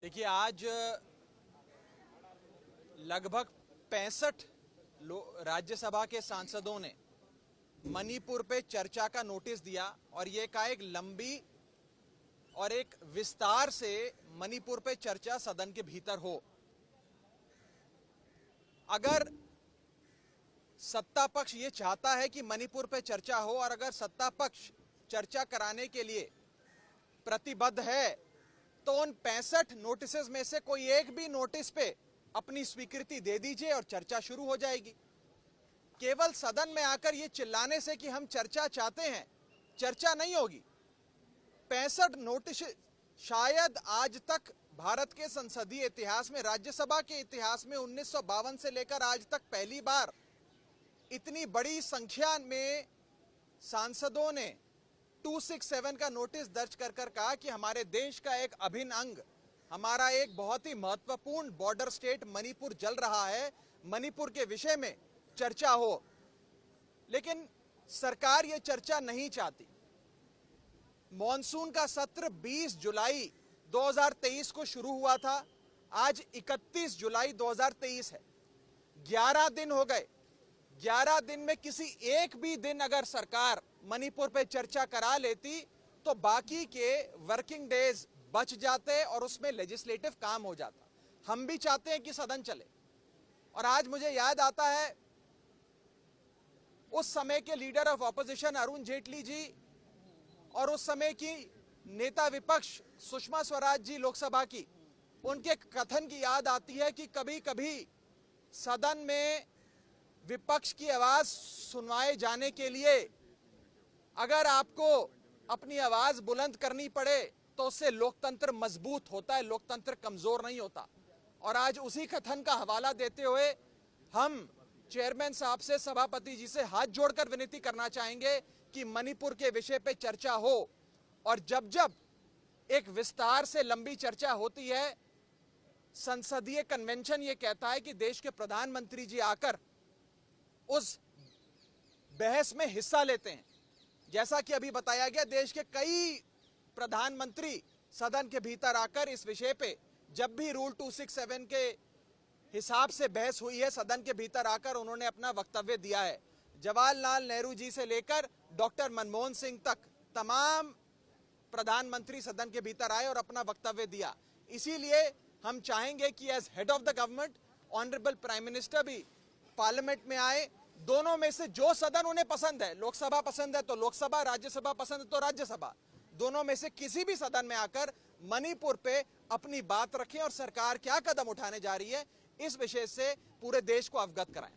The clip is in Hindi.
देखिए, आज लगभग 65 राज्यसभा के सांसदों ने मणिपुर पे चर्चा का नोटिस दिया और ये कहा एक लंबी और एक विस्तार से मणिपुर पे चर्चा सदन के भीतर हो। अगर सत्ता पक्ष ये चाहता है कि मणिपुर पे चर्चा हो और अगर सत्ता पक्ष चर्चा कराने के लिए प्रतिबद्ध है तो उन 65 नोटिसेस में से कोई एक भी नोटिस पे अपनी स्वीकृति दे दीजिए और चर्चा शुरू हो जाएगी। केवल सदन में आकर ये चिल्लाने से कि हम चर्चा चाहते हैं, चर्चा नहीं होगी। 65 नोटिस शायद आज तक भारत के संसदीय इतिहास में, राज्यसभा के इतिहास में 1952 से लेकर आज तक पहली बार इतनी बड़ी संख्या में सांसदों ने 267 का नोटिस दर्ज कर कहा कि हमारे देश का एक अभिन्न अंग, हमारा एक बहुत ही महत्वपूर्ण बॉर्डर स्टेट मणिपुर जल रहा है, मणिपुर के विषय में चर्चा हो। लेकिन सरकार ये चर्चा नहीं चाहती। मॉनसून का सत्र 20 जुलाई 2023 को शुरू हुआ था, आज 31 जुलाई 2023 है। 11 दिन हो गए। 11 दिन में किसी एक भी दिन अगर सरकार मणिपुर पे चर्चा करा लेती तो बाकी के वर्किंग डेज बच जाते और उसमें लेजिस्लेटिव काम हो जाता। हम भी चाहते हैं कि सदन चले। और आज मुझे याद आता है उस समय के leader of opposition Arun Jaitley ji और उस समय की नेता विपक्ष सुषमा स्वराज जी लोकसभा की, उनके कथन की याद आती है कि कभी कभी सदन में विपक्ष की आवाज सुनवाए जाने के लिए अगर आपको अपनी आवाज बुलंद करनी पड़े तो उससे लोकतंत्र मजबूत होता है, लोकतंत्र कमजोर नहीं होता। और आज उसी कथन का हवाला देते हुए हम चेयरमैन साहब से, सभापति जी से हाथ जोड़कर विनती करना चाहेंगे कि मणिपुर के विषय पे चर्चा हो। और जब जब एक विस्तार से लंबी चर्चा होती है, संसदीय कन्वेंशन ये कहता है कि देश के प्रधानमंत्री जी आकर उस बहस में हिस्सा लेते हैं। जैसा कि अभी बताया गया, देश के कई प्रधानमंत्री सदन के भीतर आकर इस विषय पे जब भी रूल 267 के हिसाब से बहस हुई है, सदन के भीतर आकर उन्होंने अपना वक्तव्य दिया है। जवाहरलाल नेहरू जी से लेकर डॉक्टर मनमोहन सिंह तक तमाम प्रधानमंत्री सदन के भीतर आए और अपना वक्तव्य दिया। इसीलिए हम चाहेंगे कि as head of the government honourable prime minister भी पार्लियामेंट में आए। दोनों में से जो सदन उन्हें पसंद है, लोकसभा पसंद है तो लोकसभा, राज्यसभा पसंद है तो राज्यसभा, दोनों में से किसी भी सदन में आकर मणिपुर पे अपनी बात रखें और सरकार क्या कदम उठाने जा रही है इस विषय से पूरे देश को अवगत कराएं।